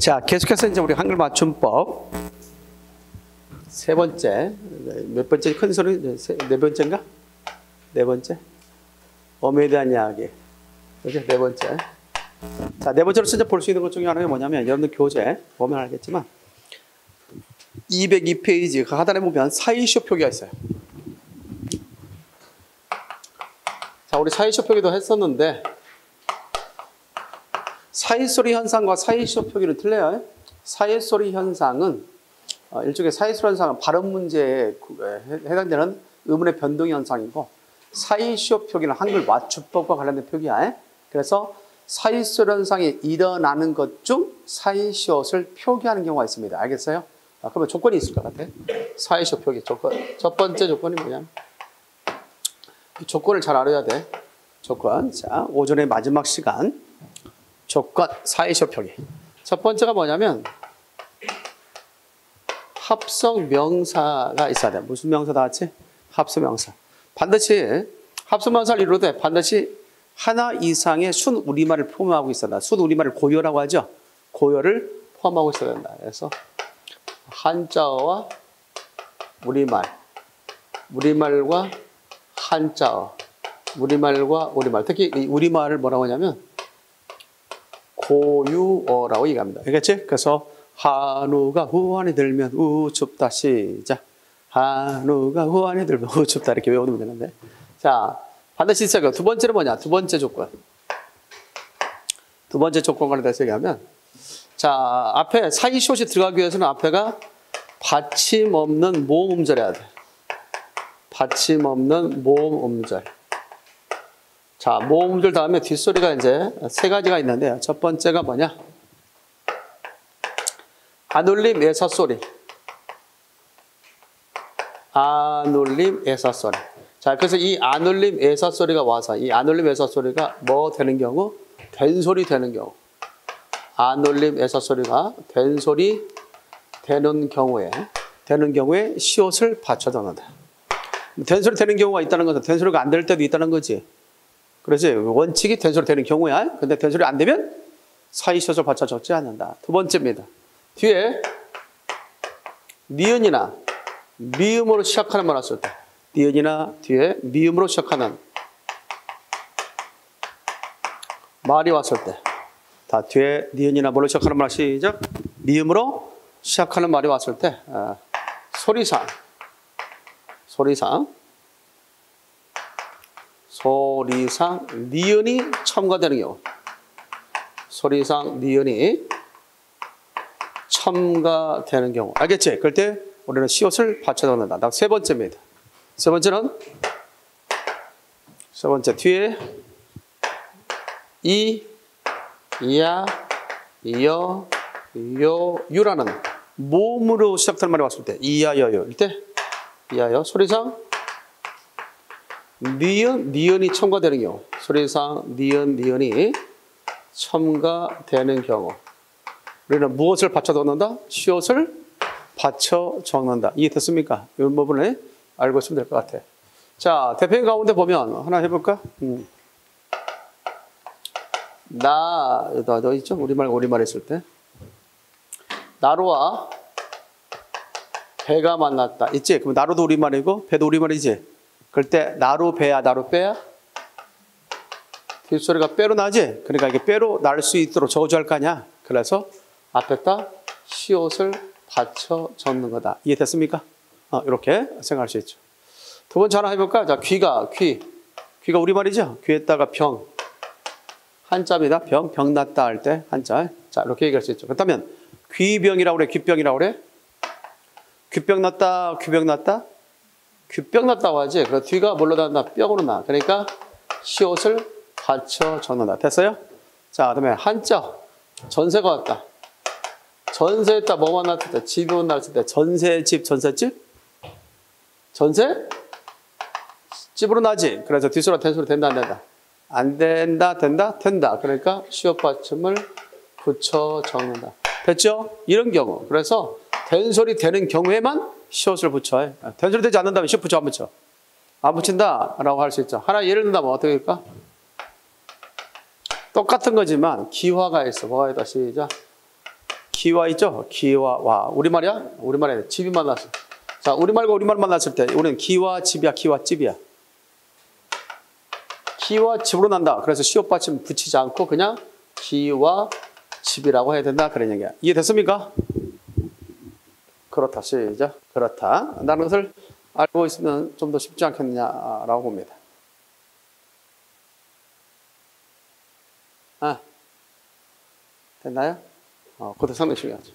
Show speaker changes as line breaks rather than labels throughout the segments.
자, 계속해서 이제 우리 한글 맞춤법 세 번째, 몇 번째 큰 소리? 네 번째인가? 네 번째. 엄에 대한 이야기. 그죠? 네 번째. 자, 네 번째로 진짜 볼 수 있는 것 중에 하나가 뭐냐면, 여러분들 교재 보면 알겠지만, 202페이지 그 하단에 보면 사이시오 표기가 있어요. 자, 우리 사이시오 표기도 했었는데, 사이소리 현상과 사이시오 표기는 틀려요. 사이소리 현상은 일종의 사이소리 현상은 발음 문제에 해당되는 의문의 변동 현상이고, 사이시오 표기는 한글 맞춤법과 관련된 표기야. 그래서 사이소리 현상이 일어나는 것 중 사이시옷을 표기하는 경우가 있습니다. 알겠어요? 그러면 조건이 있을 것 같아. 사이시오 표기 조건. 첫 번째 조건이 뭐냐? 조건을 잘 알아야 돼. 조건. 자, 오전의 마지막 시간. 조건, 사이시오 표기. 첫 번째가 뭐냐면 합성 명사가 있어야 돼. 무슨 명사 다 같이? 합성 명사. 반드시 합성 명사를 이루어도 돼. 반드시 하나 이상의 순 우리말을 포함하고 있어야 된다. 순 우리말을 고유라고 하죠. 고유를 포함하고 있어야 된다. 그래서 한자어와 우리말, 우리말과 한자어, 우리말과 우리말. 특히 이 우리말을 뭐라고 하냐면 고유어라고 얘기합니다. 알겠지? 그래서 한우가 후안에 들면 우춥다. 시작. 한우가 후안에 들면 우춥다. 이렇게 외우면 되는데. 자, 반드시 있어요. 두 번째는 뭐냐? 두 번째 조건. 두 번째 조건에 대해서 얘기하면, 자, 앞에 사이시옷이 들어가기 위해서는 앞에가 받침 없는 모음 음절이어야 돼. 받침 없는 모음 음절. 자, 모음 음절 다음에 뒷소리가 이제 세 가지가 있는데요. 첫 번째가 뭐냐? 안울림 애사소리. 안울림 애사소리. 자, 그래서 이 안울림 애사소리가 와서 이 안울림 애사소리가 뭐 되는 경우? 된소리 되는 경우. 안울림 애사소리가 된소리 되는 경우에 시옷을 받쳐 넣는다. 된소리 되는 경우가 있다는 것은 된소리가 안 될 때도 있다는 거지. 그렇지? 원칙이 된소리 되는 경우야. 근데 된소리 안 되면 사이시옷을 받쳐 적지 않는다. 두 번째입니다. 뒤에 니은이나 미음으로 시작하는 말 왔을 때, 니은이나 뒤에 미음으로 시작하는 말이 왔을 때, 다 뒤에 니은이나 뭐로 시작하는 말 시작, 미음으로 시작하는 말이 왔을 때, 소리상, 니은이 첨가되는 경우. 소리상, 니은이 첨가되는 경우. 알겠지? 그럴 때 우리는 시옷을 받쳐 넣는다. 세 번째입니다. 세 번째는, 세 번째, 뒤에 이, 야, 여, 요, 유라는 모음으로 시작되는 말이 왔을 때, 이야, 여, 요. 이때, 이야, 여. 소리상, 니은이 첨가되는 경우. 소리상, 니은이 첨가되는 경우. 우리는 무엇을 받쳐 넣는다? 시옷을 받쳐 적는다. 이해됐습니까? 이 부분에 알고 있으면 될 것 같아. 자, 대표인 가운데 보면 하나 해볼까? 너 있죠? 우리말 했을 때. 나루와 배가 만났다. 있지? 그럼 나루도 우리말이고 배도 우리말이지? 그럴 때 나루 배야, 나루 빼야? 뒷소리가 빼로 나지? 그러니까 이게 빼로 날 수 있도록 저주할 거 아니야? 그래서 앞에다 시옷을 받쳐 적는 거다. 이해됐습니까? 이렇게 생각할 수 있죠. 두 번째 하나 해볼까? 자, 귀가 우리말이죠? 귀에다가 병. 한자입니다. 병 났다 할 때 한자. 자, 이렇게 얘기할 수 있죠. 그렇다면 귀병이라고 그래? 귀병이라고 그래? 귀병 났다, 귀병 났다? 귀병 났다고 하지? 그래서 뒤가 뭘로 나온다? 병으로 나. 그러니까 시옷을 받쳐 적는다. 됐어요? 자, 그다음에 한자. 전세가 왔다. 전세에다 뭐만 났을 때? 집이 온 났을 때. 전세집, 전세집? 전세? 집으로 나지. 그래서 뒷소리가 된소리 된다, 안 된다? 안 된다, 된다? 된다. 그러니까 시옷 받침을 붙여 적는다. 됐죠? 이런 경우. 그래서 된소리 되는 경우에만 시옷을 붙여. 된소리 되지 않는다면 시옷 붙여, 안 붙여? 안 붙인다 라고 할 수 있죠. 하나 예를 든다면 어떻게 할까? 똑같은 거지만 기화가 있어. 뭐가 있다? 시작. 기와 있죠? 기와 와. 우리말이야? 우리말에 집이 만났어. 자, 우리말과 우리말 만났을 때 우리는 기와 집이야, 기와 집이야. 기와 집으로 난다. 그래서 시옷 받침 붙이지 않고 그냥 기와 집이라고 해야 된다. 그런 얘기야. 이해됐습니까? 그렇다. 시작. 그렇다. 라는 것을 알고 있으면 좀 더 쉽지 않겠냐라고 봅니다. 아, 됐나요? 그것도 상당히 중요하죠.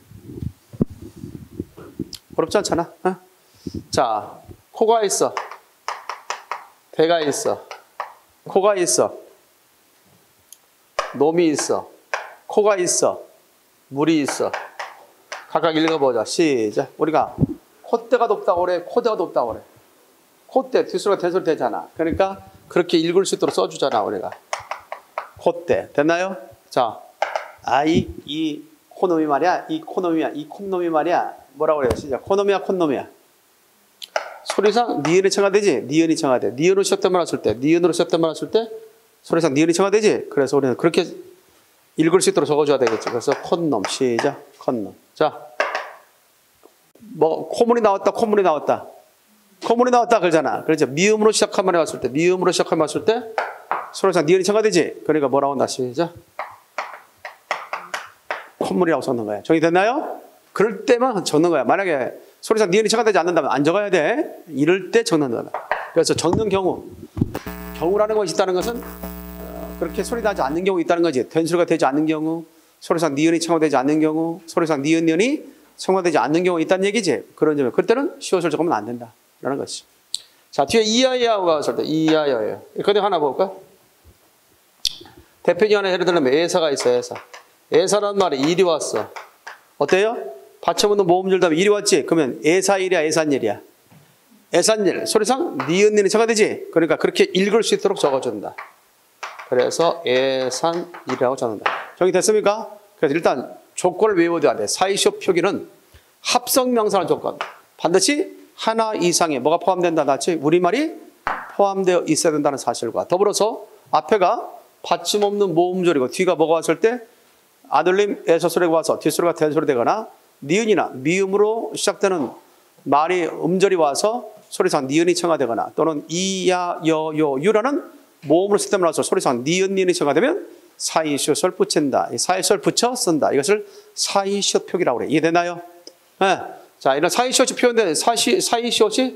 어렵지 않잖아. 자, 코가 있어. 배가 있어. 코가 있어. 놈이 있어. 코가 있어. 물이 있어. 각각 읽어보자. 시작. 우리가 콧대가 높다고 그래. 코대가 높다고 그래. 콧대, 뒷소리가 된소리 되잖아. 그러니까 그렇게 읽을 수 있도록 써주잖아, 우리가. 콧대. 됐나요? 자, 이 코놈이 말이야. 이 코놈이야. 이 콧놈이 말이야. 뭐라고 그래요? 시작. 코놈이야, 콧놈이야. 소리상 니은이 청하되지. 니은이 청하돼. 니은으로 시작된 했을 때, 니은으로 시작된 했을 때 소리상 니은이 청하되지. 그래서 우리는 그렇게 읽을 수 있도록 적어줘야 되겠지. 그래서 콧놈. 시작. 콧놈. 자, 뭐 콧물이 나왔다. 콧물이 나왔다. 콧물이 나왔다 그러잖아. 그렇죠. 미음으로 시작한 말에 왔을 때, 미음으로 시작한 말에 왔을 때 소리상 니은이 청하되지. 그러니까 뭐라고 한다. 시작. 콧물이라고 적는 거야. 정리됐나요? 그럴 때만 적는 거야. 만약에 소리상 니은이 청하되지 않는다면 안 적어야 돼. 이럴 때 적는 거다. 그래서 적는 경우라는 것이 있다는 것은 그렇게 소리 나지 않는 경우 있다는 거지. 된소리가 되지 않는 경우, 소리상 니은이 청하되지 않는 경우, 소리상 니은이 청하되지 않는 경우가 있다는 얘기지. 그런 점에 그때는 시옷을 적으면 안 된다라는 것이. 자, 뒤에 이하야하고 왔을 때 이하야예요. 그대 하나 볼까? 대표적인 하나 예를 들면 애사가 있어. 애사라는 말이 일이 왔어. 어때요? 받침 없는 모음줄 다음에 일이 왔지? 그러면 애사일이야, 애산일이야. 애산일. 소리상 니은이 청하되지? 그러니까 그렇게 읽을 수 있도록 적어준다. 그래서 애산일이라고 적는다. 정리됐습니까? 그래서 일단 조건을 외워둬야 돼. 사이시옷 표기는 합성명사라는 조건. 반드시 하나 이상의 뭐가 포함된다. 낫지? 우리말이 포함되어 있어야 된다는 사실과 더불어서 앞에가 받침 없는 모음절이고 뒤가 뭐가 왔을 때 아들림 애서소리가 와서 뒷소리가 된소리 되거나 니은이나 미음으로 시작되는 말이 음절이 와서 소리상 니은이 청하되거나 또는 이야 여요 유라는 모음으로 시스템을 와서 소리상 니은이 청하되면 사이시옷을 붙인다. 사이시옷을 붙여 쓴다. 이것을 사이시옷 표기라고 그래. 이해되나요? 네. 자, 이런 사이시옷이 표현된 사이시옷이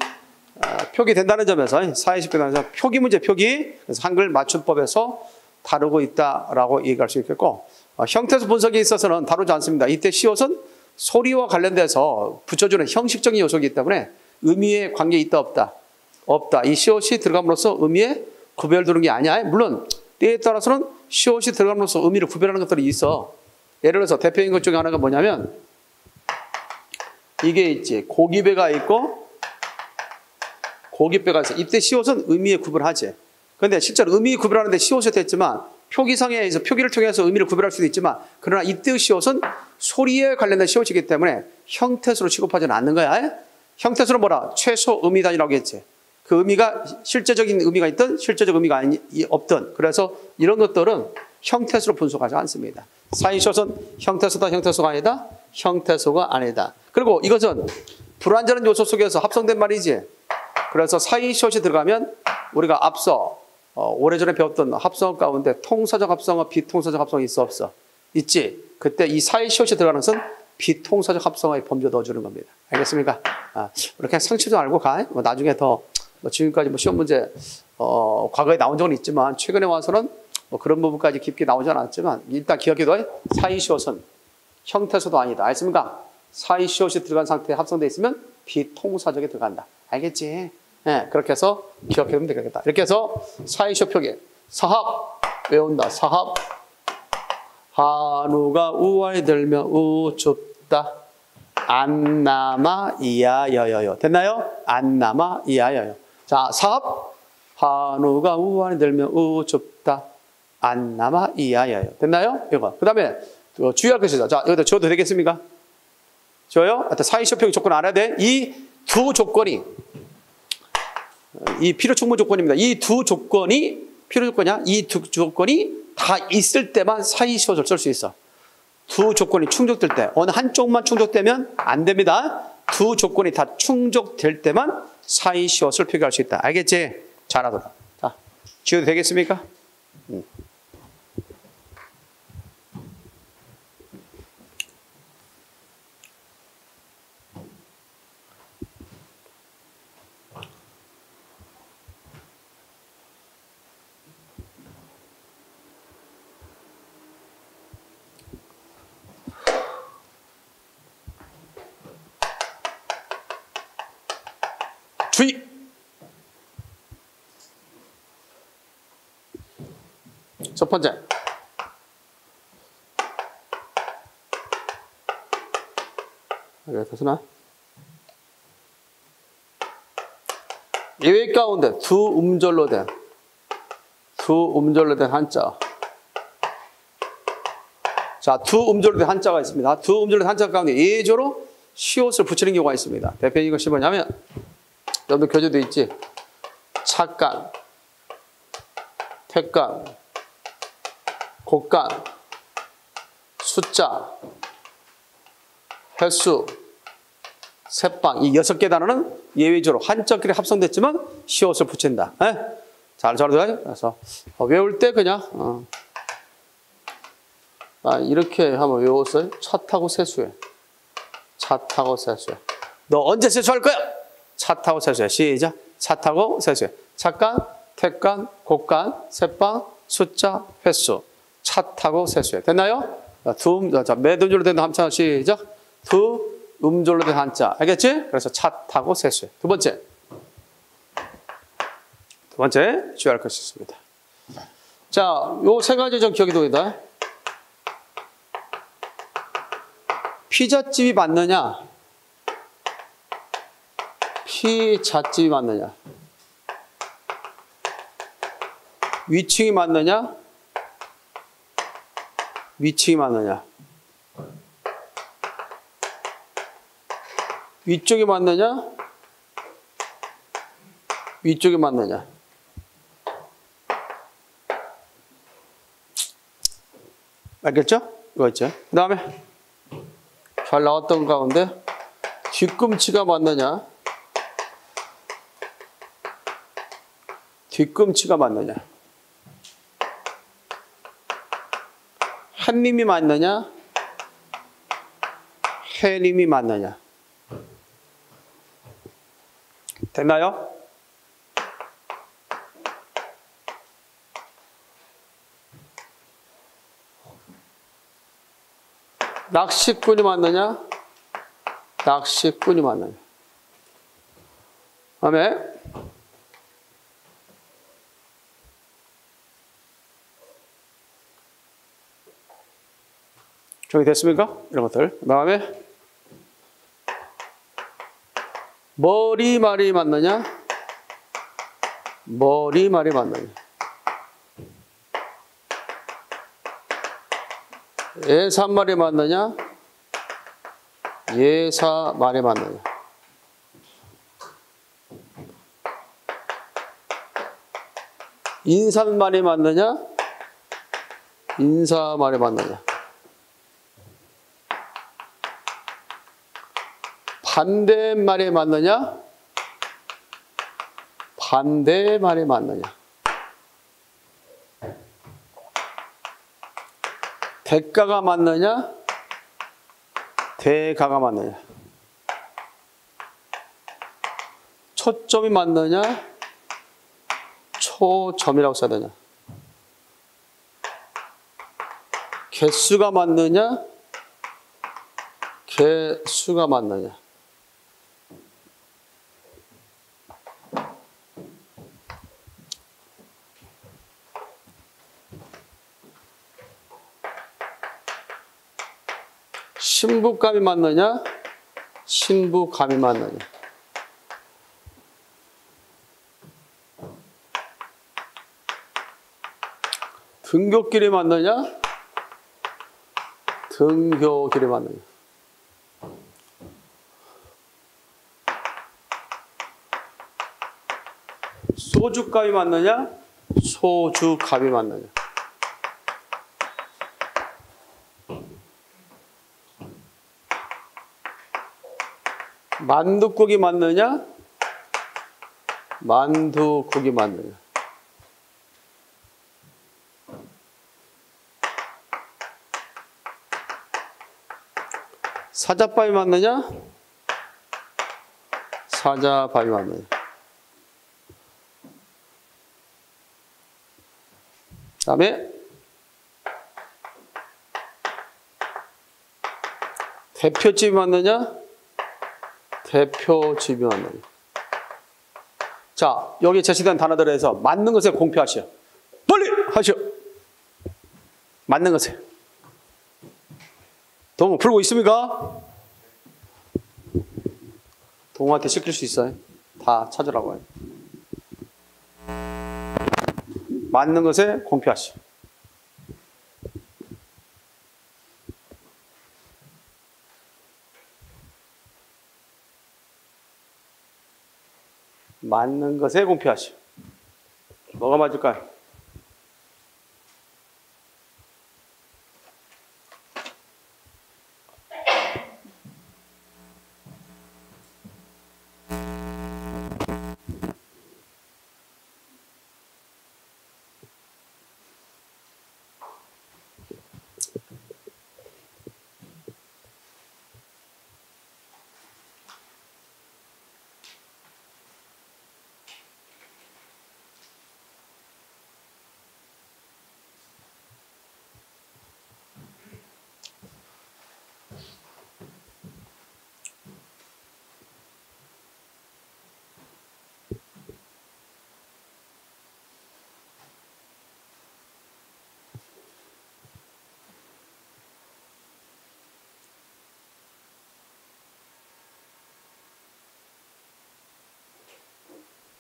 표기된다는 점에서 사이시옷 표기 문제 표기. 그래서 한글 맞춤법에서 다루고 있다라고 얘기할 수 있겠고 형태수 분석에 있어서는 다루지 않습니다. 이때 시옷은 소리와 관련돼서 붙여주는 형식적인 요소이기 때문에 의미에 관계 있다 없다? 없다. 이 시옷이 들어감으로써 의미에 구별되는 게 아니야. 물론 때에 따라서는 시옷이 들어감으로써 의미를 구별하는 것들이 있어. 예를 들어서 대표적인 것 중에 하나가 뭐냐면 이게 있지. 고기배가 있고 고기배가 있어. 이때 시옷은 의미에 구별하지. 그런데 실제로 의미 구별하는데 시옷이 됐지만 표기상에서 표기를 통해서 의미를 구별할 수도 있지만 그러나 이때의 시옷은 소리에 관련된 시옷이기 때문에 형태수로 취급하지는 않는 거야. 형태수는 뭐라? 최소 의미 단위라고 했지. 그 의미가 실제적인 의미가 있든 실제적 의미가 없든 그래서 이런 것들은 형태수로 분석하지 않습니다. 사이시옷은 형태수다 형태수가 아니다? 형태수가 아니다. 그리고 이것은 불완전한 요소 속에서 합성된 말이지. 그래서 사이시옷이 들어가면 우리가 앞서 오래전에 배웠던 합성어 가운데 통사적 합성어, 비통사적 합성어 있어 없어? 있지. 그때 이 사이시옷이 들어가는 것은 비통사적 합성어의 범주에 넣어주는 겁니다. 알겠습니까? 이렇게 상식 좀 알고 가. 나중에 더 지금까지 시험 문제 과거에 나온 적은 있지만 최근에 와서는 그런 부분까지 깊게 나오지 않았지만 일단 기억해둬. 사이시옷은 형태수도 아니다. 알겠습니까? 사이시옷이 들어간 상태에 합성되어 있으면 비통사적에 들어간다. 알겠지? 네, 그렇게 해서 기억해두면 되겠다. 이렇게 해서 사이시옷 표기. 사합 외운다. 사합. 한우가 우알 들며 우춥다. 안 남아 이야 여여여. 됐나요? 안 남아 이야 여여. 자, 사합. 한우가 우알 들며 우춥다. 안 남아 이야 여여. 됐나요? 이거. 그 다음에 주의할 것이죠. 자, 여기다 지워도 되겠습니까? 지워요? 사이시옷 표기 조건 알아야 돼. 이 두 조건이 이 필요 충분 조건입니다. 이 두 조건이 필요 조건이야. 이 두 조건이 다 있을 때만 사이시옷을 쓸 수 있어. 두 조건이 충족될 때, 어느 한쪽만 충족되면 안 됩니다. 두 조건이 다 충족될 때만 사이 시옷을 표기할 수 있다. 알겠지? 잘하더라. 자, 지워도 되겠습니까? 주의! 첫 번째. 됐으나? 예외 가운데 두 음절로 된 한자. 자, 두 음절로 된 한자가 있습니다. 두 음절로 된 한자 가운데 예조로 시옷을 붙이는 경우가 있습니다. 대표적인 것이 뭐냐면, 여기도 교재도 있지. 찻간, 택간, 곡간, 숫자, 횟수, 새빵, 이 6개 단어는 예외적으로 한자끼리 합성됐지만 시옷을 붙인다. 잘 들어야죠. 그래서 외울 때 그냥 이렇게 한번 외웠어요. 차 타고 세수해. 차 타고 세수해. 너 언제 세수할 거야? 차 타고 세수해. 시작. 차 타고 세수해. 찻간, 택간, 곡간, 새빵, 숫자, 횟수. 차 타고 세수해. 됐나요? 자, 매음절로 된 한자 시작. 두 음절로 된 한자. 알겠지? 그래서 차 타고 세수해. 두 번째 주의할 것이 있습니다. 자, 요 세 가지 좀 기억이 됩니다. 피자집이 맞느냐? 피자집이 맞느냐? 위층이 맞느냐? 위층이 맞느냐? 위쪽이 맞느냐? 위쪽이 맞느냐? 알겠죠? 이거 있죠? 그 다음에 잘 나왔던 가운데 뒤꿈치가 맞느냐? 뒤꿈치가 맞느냐? 한림이 맞느냐? 해림이 맞느냐? 됐나요? 낚시꾼이 맞느냐? 낚시꾼이 맞느냐? 다음에 정리됐습니까? 이런 것들. 그 다음에 머리말이 맞느냐? 머리말이 맞느냐? 예사말이 맞느냐? 예사말이 맞느냐? 인사말이 맞느냐? 인사말이 맞느냐? 반대말이 맞느냐? 반대말이 맞느냐? 대가가 맞느냐? 대가가 맞느냐? 초점이 맞느냐? 초점이라고 써야 되냐? 개수가 맞느냐? 개수가 맞느냐? 신부감이 맞느냐? 신부감이 맞느냐? 등교길이 맞느냐? 등교길이 맞느냐? 소주값이 맞느냐? 소주값이 맞느냐? 만둣국이 맞느냐? 만두국이 맞느냐? 사자밥이 맞느냐? 사자밥이 맞느냐? 다음에 대표집이 맞느냐? 대표집이 맞느냐? 자, 여기 제시된 단어들에 서 맞는 것에 공표하시오. 빨리 하시오. 맞는 것에. 동호 풀고 있습니까? 동호한테 시킬 수 있어요. 다 찾으라고 해요. 맞는 것에 공표하시오. 맞는 것에 공표하시오. 뭐가 맞을까요?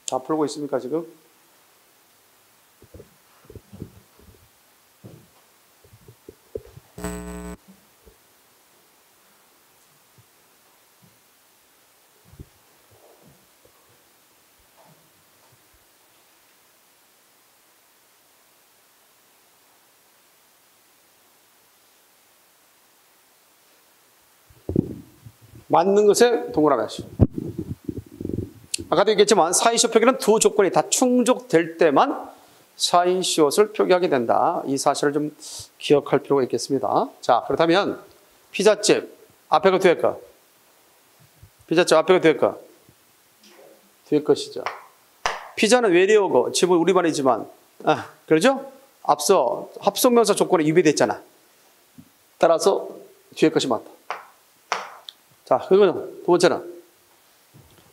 다 풀고 있습니까, 지금? 맞는 것에 동그라미 하시오. 아까도 얘기했지만 사인시옷 표기는 두 조건이 다 충족될 때만 사인시옷을 표기하게 된다. 이 사실을 좀 기억할 필요가 있겠습니다. 자, 그렇다면 피자집 앞에 거 뒤에 거. 피자집 앞에 거 뒤에 거. 뒤에 것이죠. 피자는 외래어고 집은 우리말이지만 그러죠? 앞서 합성명사 조건에 위배됐잖아. 따라서 뒤에 것이 맞다. 자, 그거는 두 번째는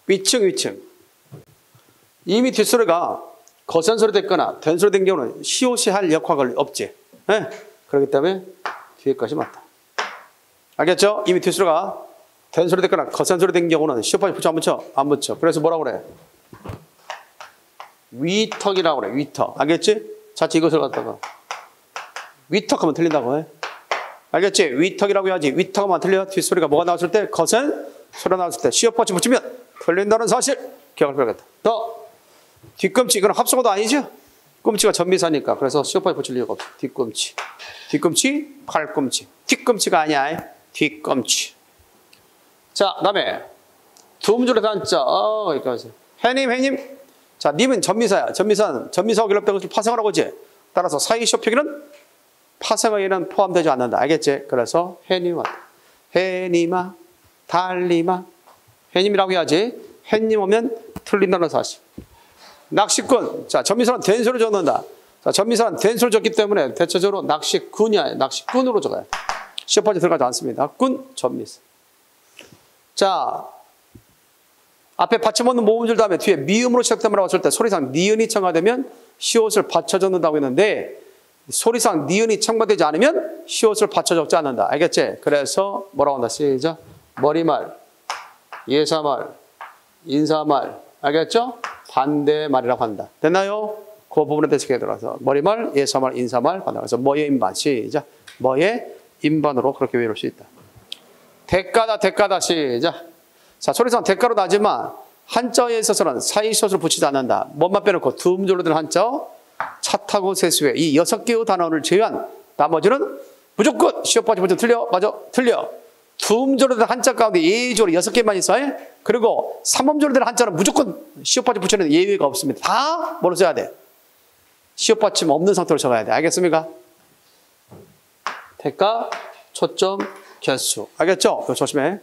위층. 이미 뒷소리가 거센소리 됐거나 된소리 된 경우는 시옷이 할 역할이 없지. 네? 그렇기 때문에 뒤에 것이 맞다. 알겠죠? 이미 뒷소리가 된소리 됐거나 거센소리 된 경우는 시옷까지 붙여 안 붙여? 안 붙여. 그래서 뭐라고 그래? 위턱이라고 그래. 위턱. 알겠지? 자칫 이것을 갖다가 위턱하면 틀린다고 해. 알겠지? 위턱이라고 해야지. 위턱하면 틀려. 뒷소리가 뭐가 나왔을 때 거센 소리가 나왔을 때 시옷받치 붙이면 틀린다는 사실 기억할 필요가 있다. 더 뒤꿈치. 이건 합성어도 아니죠? 꿈치가 전미사니까. 그래서 시옷받치 붙일 이유가 없어. 뒤꿈치, 팔꿈치. 뒤꿈치가 아니야. 뒤꿈치. 자, 그 다음에 두 문절에서 한자. 여기까지 하세요. 해님. 자, 님은 전미사야. 전미사와 결합된 것을 파생하라고 하지. 따라서 사이시옷 표기는 파생어에는 포함되지 않는다. 알겠지? 그래서 해님 왔다. 해님아, 달님아. 해님이라고 해야지. 해님 오면 틀린다는 사실. 낚시꾼. 자, 전미사는 된소를 줬는다. 자, 전미사는 된소를 줬기 때문에 대체적으로 낚시꾼이야. 낚시꾼으로 적어야 돼. 시옷까지 들어가지 않습니다. 꾼, 전미사. 자, 앞에 받침 없는 모음줄 다음에 뒤에 미음으로 시작된 말을 왔을 때 소리상 니은이 첨가되면 시옷을 받쳐 적는다고 했는데 소리상 니은이 첨가되지 않으면 시옷을 받쳐 적지 않는다. 알겠지? 그래서 뭐라고 한다. 시작. 머리말, 예사말, 인사말. 알겠죠? 반대말이라고 한다. 됐나요? 그 부분에 대해서 들어가서 머리말, 예사말, 인사말, 반대. 그래서 뭐의 인반. 시작. 뭐의 인반으로 그렇게 외울 수 있다. 대가다. 시작. 자, 소리상 대가로 나지만 한자에 있어서는 사이시옷을 붙이지 않는다. 뭔만 빼놓고 두 음절로 된 한자어, 차 타고 세수해. 이 6개의 단어를 제외한 나머지는 무조건 시옷받치 붙여. 틀려. 맞아. 틀려. 두 음절로 된 한자 가운데 예외적으로 6개만 있어요. 그리고 3음절로 된 한자는 무조건 시옷 받침 붙여는 예외가 없습니다. 다 뭐로 써야 돼? 시옷 받침 없는 상태로 적어야 돼. 알겠습니까? 대가, 초점, 개수. 알겠죠? 이거 조심해.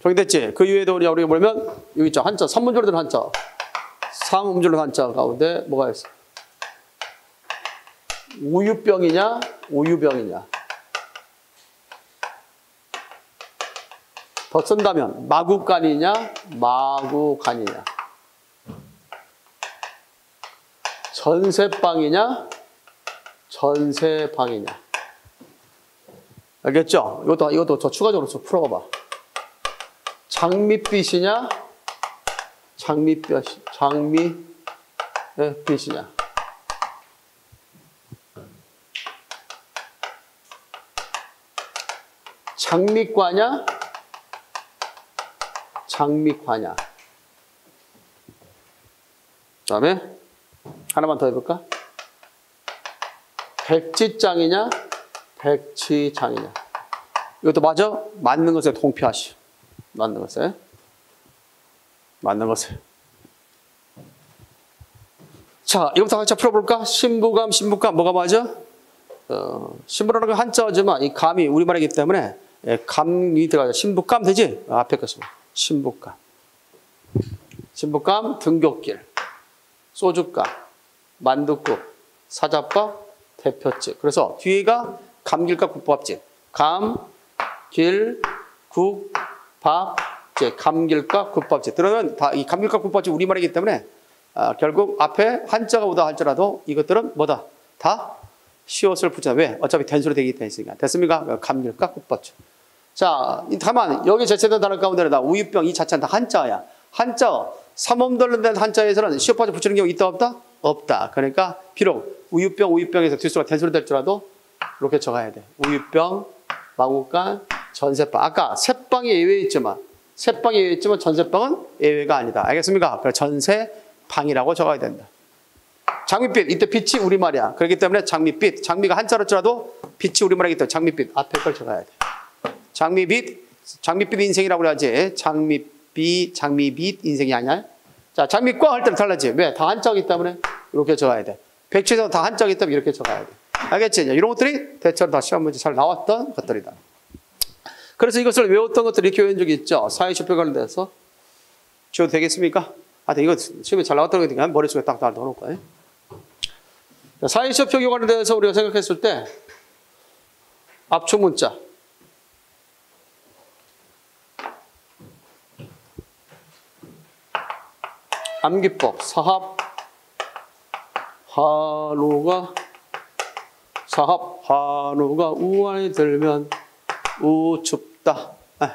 정리됐지? 그 이외에도 우리가 보면 여기 있죠. 한자, 3음절로 된 한자. 3음절로 된 한자 가운데 뭐가 있어? 우유병이냐, 우유병이냐. 더 쓴다면 마구간이냐, 마구간이냐. 전세방이냐, 전세방이냐. 알겠죠? 이것도 더 추가적으로 좀 풀어봐. 장밋빛이냐, 장밋빛이냐. 장밋과냐, 장밋과냐. 그 다음에 하나만 더 해볼까? 백지장이냐, 백지장이냐. 이것도 맞아? 맞는 것에 통피하시오. 맞는 것에. 맞는 것에. 자, 이거부터 같이 풀어볼까? 신부감, 신부감, 뭐가 맞아? 신부라는 건 한자지만 이 감이 우리말이기 때문에 감이 들어가죠. 신부감 되지? 앞에 것은 신부감. 신부감, 등굣길, 소주감, 만둣국, 사자밥, 대표집. 그래서 뒤가 감길과 국밥집. 감, 길, 국, 밥, 집. 감길과 국밥집. 그러면 다 이 감길과 국밥집 우리말이기 때문에 결국 앞에 한자가 오다 할지라도 이것들은 뭐다? 다 시옷을 붙여. 왜? 어차피 된수로 되기 때문에. 됐습니까? 감길과 국밥집. 자, 다만 여기 제체된 단어 가운데는 다 우유병 이 자체는 다 한자야. 한자, 삼음절로 된 한자에서는 시옷까지 붙이는 경우 있다 없다? 없다. 그러니까 비록 우유병에서 뒷수가 된수로 될지라도 이렇게 적어야 돼. 우유병, 마구간, 전세방. 아까 세방이 예외있지만 전세방은 예외가 아니다. 알겠습니까? 그래서 전세방이라고 적어야 된다. 장밋빛, 이때 빛이 우리말이야. 그렇기 때문에 장밋빛, 장미가 한자로 쪄도 빛이 우리말이기 때문에 장밋빛 앞에 걸 적어야 돼. 장밋빛 인생이라고 그래야지. 장밋빛 인생이 아니야. 자, 장밋과 할 때는 달라지. 왜? 다 한자이기 때문에 이렇게 적어야 돼. 백지에서 다 한자이기 때문에 이렇게 적어야 돼. 알겠지? 이런 것들이 대체로 다 시험 문제 잘 나왔던 것들이다. 그래서 이것을 외웠던 것들이 이렇게 외운 적이 있죠. 사회시표 관련돼서. 지워도 되겠습니까? 이거 시험에 잘 나왔던 거니까 머릿속에 딱 넣어놓을 거예요. 사회시표 교관에 대해서 우리가 생각했을 때 압축 문자. 암기법, 사합, 한우가 우안에 들면 우춥다.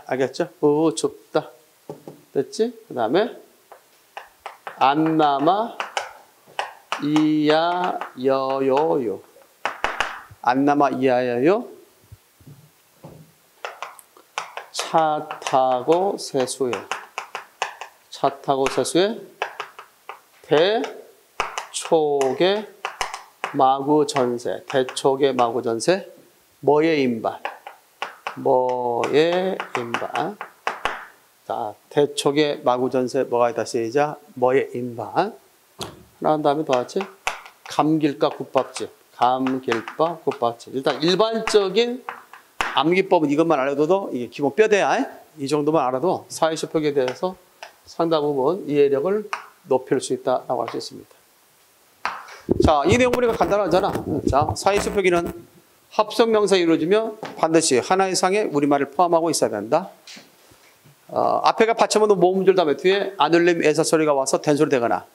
알겠죠? 우춥다. 됐지? 그 다음에 안남아 이야여요요. 안남아 이야여요. 차 타고 세수해. 대촉의 마구전세. 뭐의 인발. 자, 대촉의 마구전세 뭐가 있다 시작. 뭐의 인발. 하나 한 다음에 더 같이 감길과 국밥집. 일단 일반적인 암기법은 이것만 알아둬도 이게 기본 뼈대야. 이 정도만 알아도 사회시표기에 대해서 상당 부분 이해력을 높일 수 있다라고 할 수 있습니다. 자, 이 내용 보니까 간단하잖아. 자, 사회시표기는 합성명사에 이루어지며 반드시 하나 이상의 우리말을 포함하고 있어야 된다. 앞에가 받침어도 모음줄 다음에 뒤에 안울림 애사 소리가 와서 된소리 되거나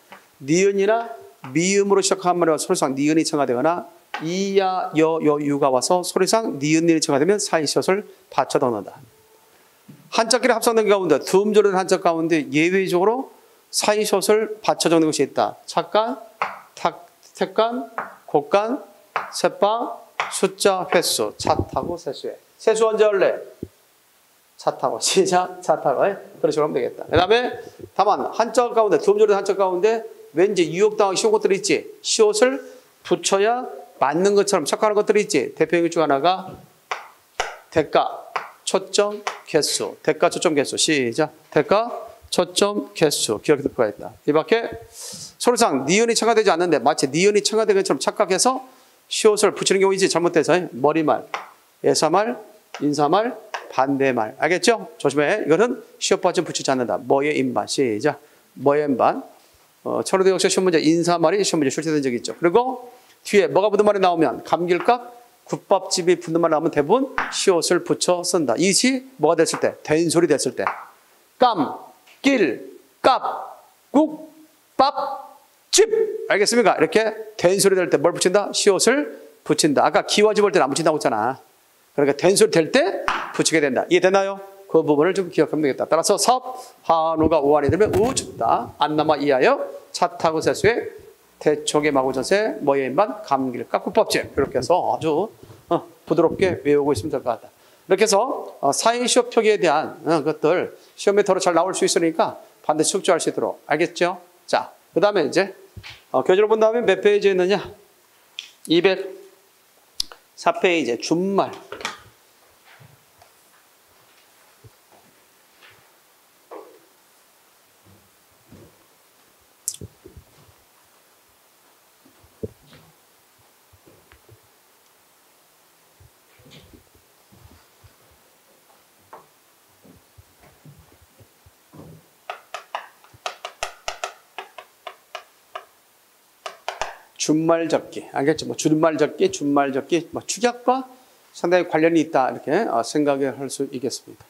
니은이나 미음으로 시작한 말이 와서 소리상 니은이 첨가되거나 이야 여 유가 와서 소리상 니은이 첨가되면 사이시옷을 받쳐 넣는다. 한자끼리 합성된 가운데 두 음절로 된 한자 가운데 예외적으로 사이시옷을 받쳐 적는 것이 있다. 착간, 택간, 곡간, 세방, 숫자, 횟수, 차 타고 세수해. 세수 언제 할래? 차 타고 시작, 차 타고. 그런 식으로 하면 되겠다. 그 다음에 다만 한자 가운데 두 음절로 된 한자 가운데 왠지 유혹당하기 쉬운 것들이 있지. 시옷을 붙여야 맞는 것처럼 착각하는 것들이 있지. 대표적인 중 하나가 대가, 초점 개수. 대가 초점 개수. 시작. 대가 초점 개수. 기억해 둘 거가 있다. 이 밖에 서류상 니은이 첨가되지 않는데 마치 니은이 첨가된 것처럼 착각해서 시옷을 붙이는 경우이지 잘못돼서 머리말, 예사말, 인사말, 반대말. 알겠죠? 조심해. 이거는 시옷 받침 붙이지 않는다. 뭐의 인반. 시작. 뭐의 인반. 천호대 역시 시험 문제 인사말이 시험 문제 출제된 적이 있죠. 그리고 뒤에 뭐가 붙는 말이 나오면 감길값, 국밥집이 붙는 말 나오면 대부분 시옷을 붙여 쓴다. 이시 뭐가 됐을 때? 된소리 됐을 때. 깜, 길, 깝, 국, 밥, 집. 알겠습니까? 이렇게 된소리 될 때 뭘 붙인다? 시옷을 붙인다. 아까 기와 집을 때 안 붙인다고 했잖아. 그러니까 된소리 될 때 붙이게 된다. 이해되나요? 그 부분을 좀 기억하면 되겠다. 따라서 섭, 한우가 우한이 되면 우 춥다. 안남아 이하여 차 타고 세수에 대촉의 마구전세 뭐의 인반 감길값 국밥집. 이렇게 해서 아주 부드럽게 외우고 있으면 될 것 같다. 이렇게 해서 사인시옷 표기에 대한 것들 시험에 더러 잘 나올 수 있으니까 반드시 숙지할 수 있도록. 알겠죠? 자, 그 다음에 이제 교재를 본 다음에 몇 페이지에 있느냐? 204페이지 준말. 준말 적기. 알겠죠? 뭐 준말 적기, 준말 적기, 뭐 축약과 상당히 관련이 있다. 이렇게 생각을 할 수 있겠습니다.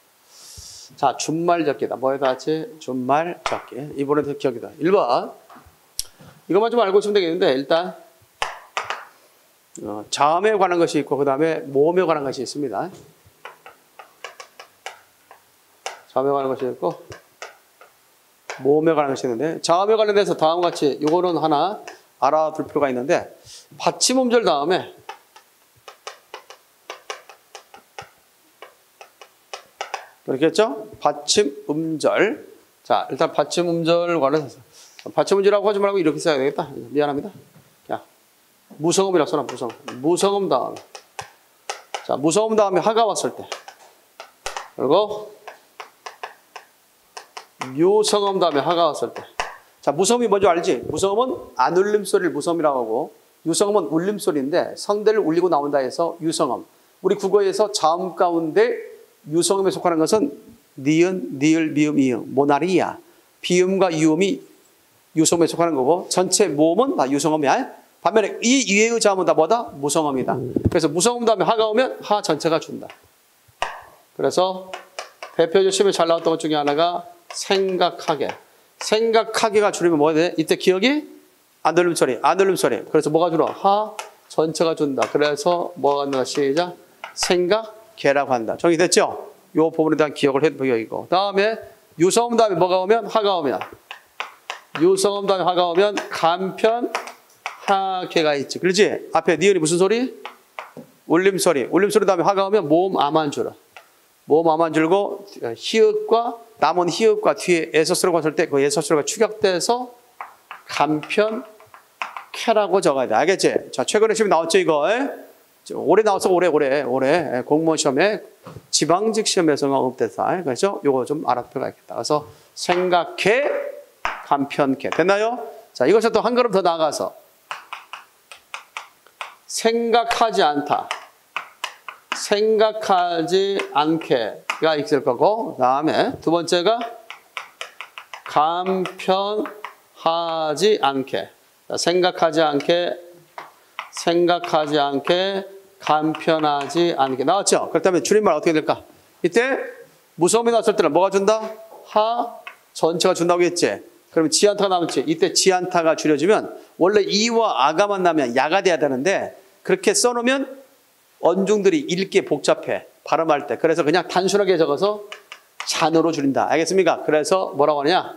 자, 준말 적기다. 뭐에다 같이? 준말 적기. 이번에도 기억이다. 1번. 이것만 좀 알고 있으면 되겠는데, 일단, 자음에 관한 것이 있고, 그 다음에 모음에 관한 것이 있습니다. 자음에 관한 것이 있고, 모음에 관한 것이 있는데, 자음에 관련해서 다음과 같이, 요거는 하나, 알아둘 필요가 있는데 받침음절 다음에 그렇겠죠? 받침음절. 자, 일단 받침음절 관련해서 받침음절이라고 하지 말고 이렇게 써야 되겠다. 미안합니다. 야, 무성음이라고 써놔. 무성음 다음에. 자, 무성음 다음에 하가 왔을 때. 그리고 묘성음 다음에 하가 왔을 때. 자, 무성음이 뭔지 알지? 무성음은 안 울림 소리를 무성음이라고 하고 유성음은 울림 소리인데 성대를 울리고 나온다 해서 유성음. 우리 국어에서 자음 가운데 유성음에 속하는 것은 니은, 니을, 미음, 이응, 모나리야. 비음과 유음이 유성음에 속하는 거고 전체 모음은 다 유성음이야. 반면에 이 이외의 자음은 다 뭐다? 무성음이다. 그래서 무성음 다음에 하가 오면 하 전체가 준다. 그래서 대표적 시험에 잘 나왔던 것 중에 하나가 생각하게. 생각하기가 줄이면 뭐가 돼? 이때 기억이 안 울림 소리, 안 울림 소리. 그래서 뭐가 줄어? 하 전체가 준다. 그래서 뭐가 한다? 시작. 생각개라고 한다. 정리됐죠? 이 부분에 대한 기억을 해두고 이거. 다음에 유성음 다음에 뭐가 오면? 하가 오면. 유성음 다음에 하가 오면 간편 하개가 있지. 그렇지? 앞에 니은이 무슨 소리? 울림 소리. 울림 소리 다음에 하가 오면 모음 암만 줄어. 모음 암만 줄고 히읗과 남은 히읗과 뒤에 에서스라고 했을 때 그 에서스가 축약돼서 간편 캐라고 적어야 돼. 알겠지? 자, 최근에 시험 나왔죠, 이거. 올해 나왔어, 올해. 공무원 시험에 지방직 시험에서만 응답됐다. 그래서 요거 좀 알아둘 필요가 있겠다. 그래서 생각해, 간편캐. 됐나요? 자, 이것을 또 한 걸음 더 나아가서 생각하지 않다. 생각하지 않게가 있을 거고, 그 다음에 두 번째가 간편하지 않게. 생각하지 않게, 간편하지 않게. 나왔죠? 그렇다면 줄임말 어떻게 될까? 이때 무성음이 나왔을 때는 뭐가 준다? 하 전체가 준다고 했지? 그러면 지안타가 남았지? 이때 지안타가 줄여지면 원래 이와 아가만 나면 야가 돼야 되는데 그렇게 써놓으면 언중들이 읽기에 복잡해. 발음할 때. 그래서 그냥 단순하게 적어서 잔으로 줄인다. 알겠습니까? 그래서 뭐라고 하냐?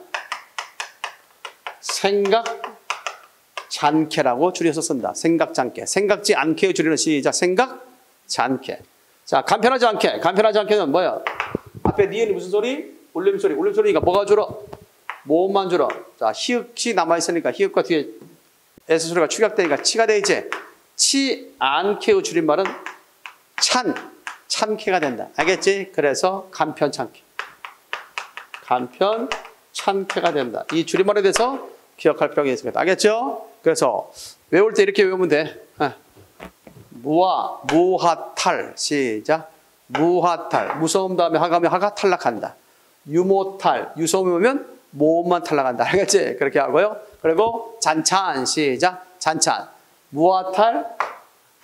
생각잔케라고 줄여서 쓴다. 생각잔케. 생각지 않게 줄이는 시작. 생각잔케. 자, 간편하지 않게. 간편하지 않게는 뭐야? 앞에 니은이 무슨 소리? 울림 소리. 울림 소리니까 뭐가 줄어? 모음만 줄어. 자, 히읗이 남아있으니까 히읗과 뒤에 에서 소리가 축약되니까 치가 돼 있지. 치 않게의 줄임말은 찬, 참깨가 된다. 알겠지? 그래서 간편참깨. 간편참깨가 된다. 이 줄임말에 대해서 기억할 필요가 있습니다. 알겠죠? 그래서 외울 때 이렇게 외우면 돼. 무화, 무하탈. 시작. 무하탈. 무서움 다음에 하가면 하가 탈락한다. 유모탈. 유서움이 오면 모음만 탈락한다. 알겠지? 그렇게 하고요. 그리고 잔찬. 시작. 잔찬. 무하탈,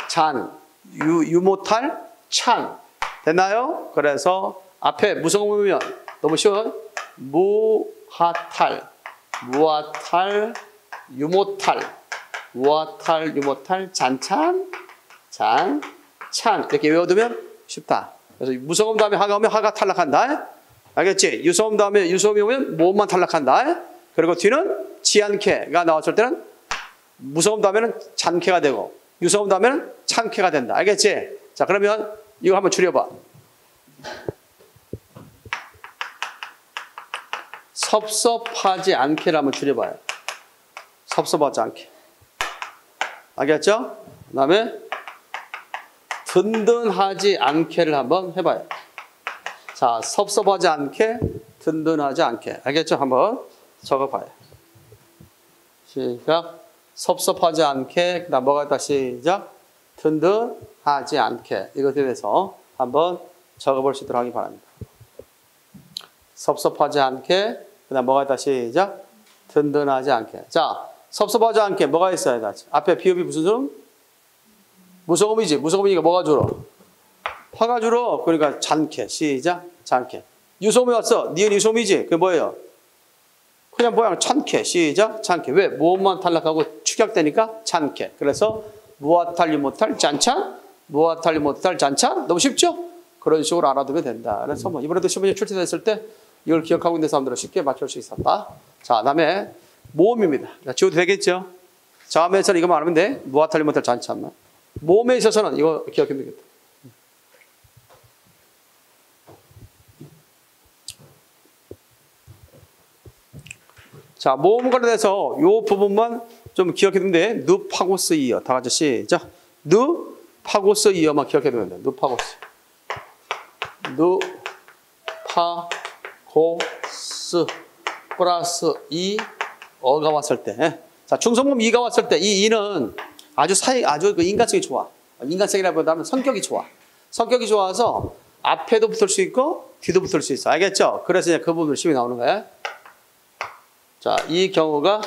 잔. 유모탈, 찬. 됐나요? 그래서 앞에 무서움이 오면 너무 쉬워. 무하탈. 무하탈, 유모탈. 무하탈, 유모탈, 잔찬. 잔, 찬. 이렇게 외워두면 쉽다. 그래서 무서움 다음에 하가 오면 하가 탈락한다. 알겠지? 유서움 다음에 유서움이 오면 모음만 탈락한다. 그리고 뒤는 지안케가 나왔을 때는 무서움 다음에는 잔케가 되고 유서움 다음에는 찬케가 된다. 알겠지? 자, 그러면 이거 한번 줄여봐. 섭섭하지 않게를 한번 줄여봐요. 섭섭하지 않게. 알겠죠? 그 다음에 든든하지 않게를 한번 해봐요. 자, 섭섭하지 않게, 든든하지 않게. 알겠죠? 한번 적어봐요. 시작. 섭섭하지 않게, 그 다음 뭐가 있다. 시작. 든든하지 않게. 이것에 대해서 한번 적어볼 수 있도록 하기 바랍니다. 섭섭하지 않게, 그 다음 뭐가 있다. 시작. 든든하지 않게. 자, 섭섭하지 않게 뭐가 있어야 돼? 앞에 비읍이 무슨 좀? 무서움이지. 무서움이니까 뭐가 줄어? 화가 줄어. 그러니까 잔케. 시작. 잔케. 유소음이 왔어. 니은 유소음이지. 그게 뭐예요? 그냥 모양 찬케. 시작. 찬케. 왜? 모음만 탈락하고 축약되니까 찬케. 그래서 무아탈 유모탈 잔찬. 무아탈 유모탈 잔찬. 너무 쉽죠? 그런 식으로 알아두면 된다. 그래서 뭐 이번에도 시험에 출제됐을 때 이걸 기억하고 있는 사람들은 쉽게 맞출 수 있었다. 자, 다음에 모음입니다. 자, 지워도 되겠죠? 자음에서는 이거만 알면 돼. 무아탈 유모탈 잔찬만. 모음에 있어서는 이거 기억하면 되겠다. 자, 모음 관련해서 이 부분만 좀 기억해두면 돼. 누, 파고스, 이어. 다 같이 시작. 누, 파고스, 이어만 기억해두면 돼. 누, 파고스. 누, 파, 고, 스, 플러스, 이, 어가 왔을 때. 자, 중성모음 이가 왔을 때 이 이는 아주 그 인간성이 좋아. 인간성이라보다는 성격이 좋아. 성격이 좋아서 앞에도 붙을 수 있고 뒤도 붙을 수 있어. 알겠죠? 그래서 이제 그 부분을 시험이 나오는 거야. 자, 이 경우가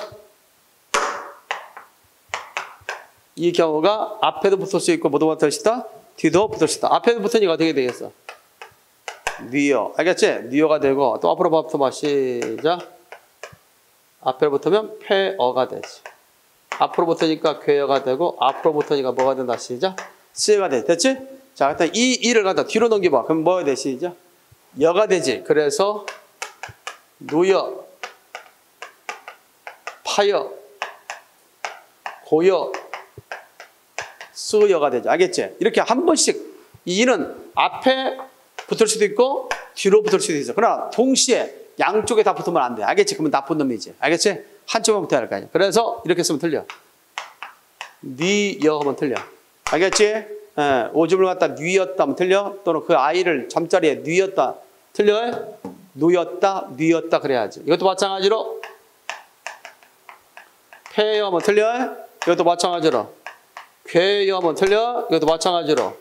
앞에도 붙을 수 있고 모두 붙을 수 있다. 뒤도 붙을 수 있다. 앞에도 붙으니까 어떻게 되겠어? 니어. 알겠지? 니어가 되고 또 앞으로 붙어봐. 시작. 앞에 붙으면 폐어가 되지. 앞으로 붙으니까 괴어가 되고 앞으로 붙으니까 뭐가 된다. 시작. 쓰여가 돼. 됐지? 자, 일단 이 이를 갖다 뒤로 넘겨봐. 그럼 뭐가 돼? 시작. 여가 되지. 그래서 누여, 파여, 고여, 쓰여가 되죠. 알겠지? 이렇게 한 번씩 이는 앞에 붙을 수도 있고 뒤로 붙을 수도 있어. 그러나 동시에 양쪽에 다 붙으면 안 돼. 알겠지? 그러면 나쁜 놈이지. 알겠지? 한쪽만 붙어야 할 거 아니야. 그래서 이렇게 쓰면 틀려. 니여 하면 틀려. 알겠지? 오줌을 갖다 뉘었다 하면 틀려. 또는 그 아이를 잠자리에 뉘었다. 틀려? 누였다, 뉘었다 그래야지. 이것도 마찬가지로 폐여 하면 틀려? 이것도 마찬가지로 괴여 하면 틀려? 이것도 마찬가지로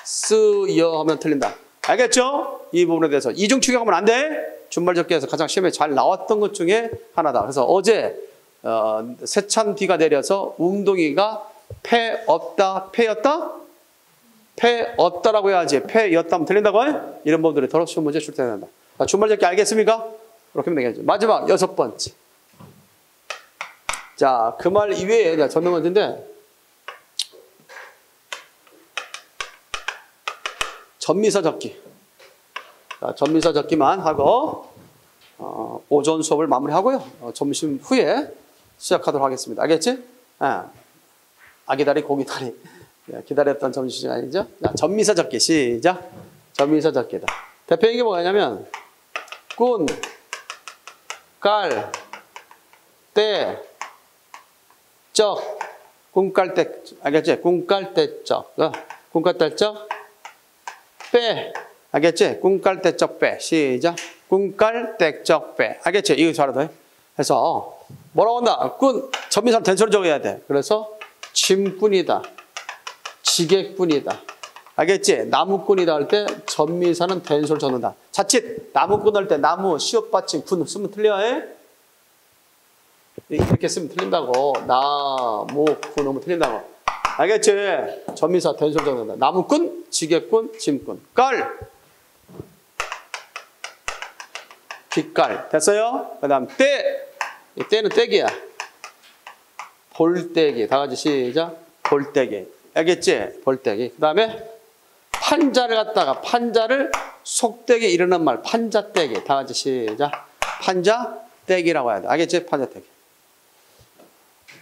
쓰여 하면 틀린다. 알겠죠? 이 부분에 대해서 이중 추격하면 안 돼. 준말접기에서 가장 시험에 잘 나왔던 것 중에 하나다. 그래서 어제 세찬 비가 내려서 웅동이가 패 없다, 패였다? 패 없다라고 해야지. 패였다 하면 틀린다고 해? 이런 부분들이 더러 시험 문제 출제된다. 준말접기 알겠습니까? 그렇게 하면 되겠죠. 마지막 6번째. 자, 그 말 이외에 내가 전명 문제인데 전미사 적기. 자, 전미사 적기만 하고 오전 수업을 마무리하고요. 점심 후에 시작하도록 하겠습니다. 알겠지? 아기다리 고기다리 기다렸던 점심시간이죠. 자, 전미사 적기 시작. 전미사 적기다. 대표적인 게 뭐냐면 꾼, 깔, 때, 적, 꿈깔 때, 알겠지? 꿈깔 때 적, 꿈깔 때 적, 빼. 알겠지? 꿈깔때적 빼. 시작. 꿈깔때적 빼. 알겠지? 이거 잘하다. 그래서 뭐라고 한다? 꾼. 전미사는 된소리 적어야 돼. 그래서 짐꾼이다. 지게꾼이다. 알겠지? 나무꾼이다 할 때 전미사는 된소리 적는다. 자칫 나무꾼 할 때 나무, 시옷 받침, 군 쓰면 틀려. 이렇게 쓰면 틀린다고. 나무꾼 하면 틀린다고. 알겠지? 전미사 된소리 적는다. 나무꾼, 지게꾼, 짐꾼. 깔. 귓깔. 됐어요? 그 다음 떼. 이 떼는 떼기야. 볼떼기. 다 같이 시작. 볼떼기. 알겠지? 볼떼기. 그 다음에 판자를 갖다가 판자를 속되게 이르는 말. 판자떼기. 다 같이 시작. 판자떼기라고 해야 돼. 알겠지? 판자떼기.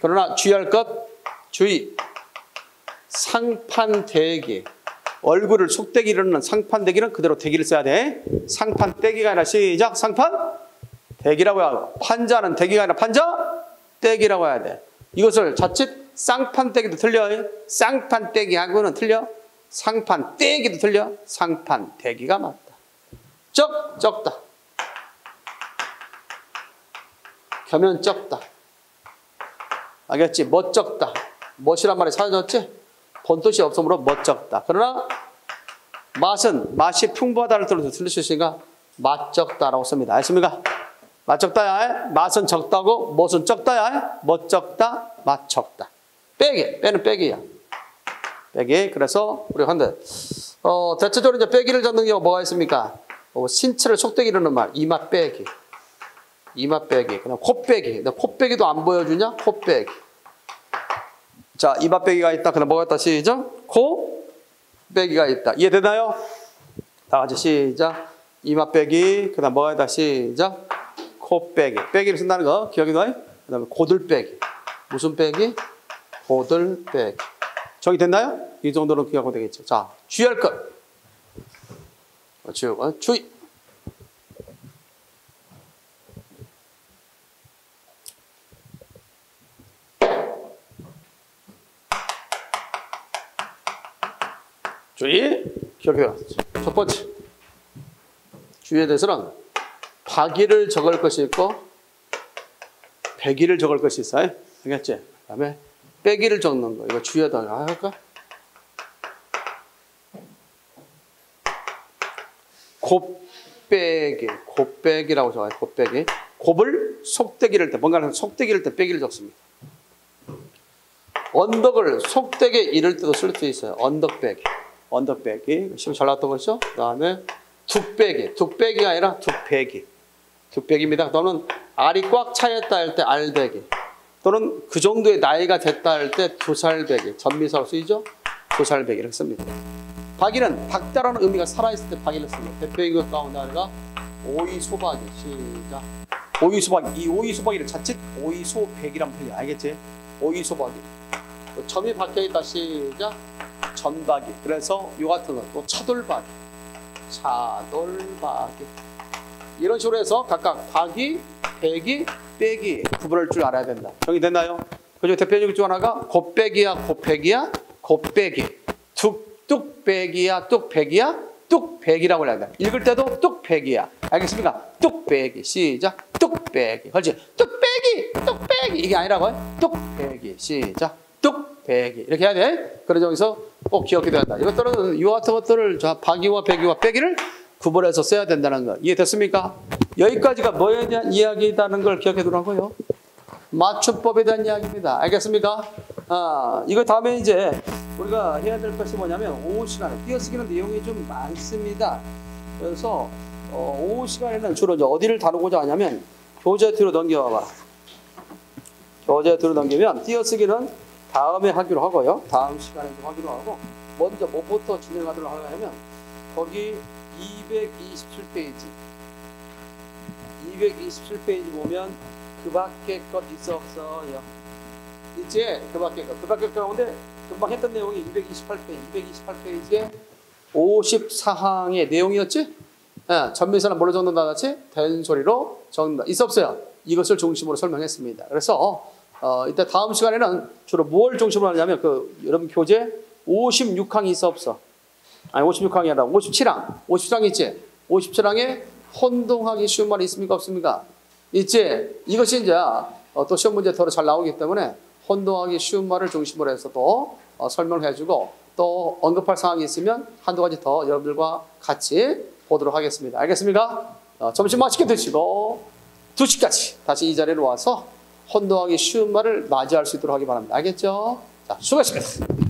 그러나 주의할 것. 주의. 상판대기. 얼굴을 속되게 이르는 상판대기는 그대로 대기를 써야 돼. 상판대기가 아니라 시작. 상판대기라고 하고. 판자는 대기가 아니라 판자대기라고 해야 돼. 이것을 자칫 쌍판대기도 틀려. 쌍판대기하고는 틀려. 상판대기도 틀려. 상판대기가 맞다. 적다. 겸연 적다. 알겠지? 멋적다. 멋이란 말이 사라졌지? 본뜻이 없으므로 멋적다. 그러나 맛이 풍부하다를 들어서 틀릴 수 있으니까 맛적다라고 씁니다. 아십니까? 맛적다야. 맛은 적다고 멋은 적다야. 멋적다, 맛적다. 빼기. 빼는 빼기야. 빼기. 그래서 우리가 한데 대체적으로 이제 빼기를 잡는 경우가 뭐가 있습니까? 신체를 속되게 이르는 말. 이마 빼기. 이마 빼기. 그다음 코 빼기. 코 빼기도 안 보여주냐? 코 빼기. 자, 이마 빼기가 있다. 그다음 뭐가 있다? 시작. 코 빼기가 있다. 이해되나요? 다 같이 시작. 이마 빼기. 그다음 뭐가 있다? 시작. 코 빼기. 빼기를 쓴다는 거 기억이 나요? 그다음에 고들 빼기. 무슨 빼기? 고들 빼기. 정리됐나요? 이 정도는 기억하면 되겠죠. 자, 주의할 것. 주의. 주의. 기억해요. 첫 번째. 주의에 대해서는 박의를 적을 것이 있고 백의를 적을 것이 있어요. 알겠지? 그 다음에 빼기를 적는 거. 이거 주의하다 할까? 곱빼기. 곱빼기라고 적어요. 곱빼기. 곱을 속되기를 때, 뭔가를 속되기를 때 빼기를 적습니다. 언덕을 속되게 이를 때도 쓸 수 있어요. 언덕빼기. 언덕빼기. 시험 잘 나왔던 거죠? 그 다음에 둑빼기. 둑빼기가 아니라 둑빼기. 둑빼기입니다. 또는 알이 꽉 차였다 할 때 알배기. 또는 그 정도의 나이가 됐다 할 때 두살배기. 전미사로 쓰이죠? 두살배기 이렇게 씁니다. 박이는 박다라는 의미가 살아있을 때 박이를 씁니다. 대표적인 것 가운데 하나가 오이소박이. 시작. 오이소박이. 이 오이소박이를 자칫 오이소백이라면 틀려. 알겠지? 오이소박이. 점이 박혀있다. 시작. 전박이. 그래서 요 같은 거 또 차돌박이. 차돌박이. 이런 식으로 해서 각각 박이, 백이, 빼기 구분할 줄 알아야 된다. 정리됐나요? 그중 대표적인 중 하나가 곱빼기야, 곱빼기야, 곱빼기. 뚝배기야, 뚝배기야, 뚝배기라고 해야 돼. 읽을 때도 뚝배기야. 알겠습니까? 뚝배기. 시작. 뚝배기. 그렇지? 뚝배기, 뚝배기. 이게 아니라고요? 뚝배기. 시작. 뚝배기. 이렇게 해야 돼. 그래서 여기서 꼭 기억해야 된다. 이것들은 이와 같은 것들을 박이와 배기와 빼기를 구분해서 써야 된다는 거. 이해됐습니까? 여기까지가 뭐에 대한 이야기라는 걸 기억해 두라고요. 맞춤법에 대한 이야기입니다. 알겠습니까? 이거 다음에 이제 우리가 해야 될 것이 뭐냐면 오후 시간에 띄어쓰기는 내용이 좀 많습니다. 그래서 오후 시간에는 주로 이제 어디를 다루고자 하냐면 교재 뒤로 넘겨봐봐. 교재 뒤로 넘기면 띄어쓰기는 다음에 하기로 하고요. 다음 시간에 좀 하기로 하고 먼저 뭐부터 진행하도록 하냐면 거기 227페이지 227페이지 보면 그 밖에 것 있어 없어요? 있지? 그 밖에 것 가운데 금방 했던 내용이 228페이지에 54항의 내용이었지? 전미사는 뭘로 적는다 같이? 된소리로 적는다. 있어 없어요? 이것을 중심으로 설명했습니다. 그래서 이따 다음 시간에는 주로 무엇을 중심으로 하냐면 여러분 교재 56항이 있어 없어? 아니 56항이 아니라 57항. 57항 있지? 57항에 혼동하기 쉬운 말이 있습니까? 없습니까? 있지? 이것이 이제 또 시험 문제 더러 잘 나오기 때문에 혼동하기 쉬운 말을 중심으로 해서 또 설명을 해주고 또 언급할 사항이 있으면 한두 가지 더 여러분들과 같이 보도록 하겠습니다. 알겠습니까? 점심 맛있게 드시고 2시까지 다시 이 자리로 와서 혼동하기 쉬운 말을 맞이할 수 있도록 하기 바랍니다. 알겠죠? 자, 수고하셨습니다.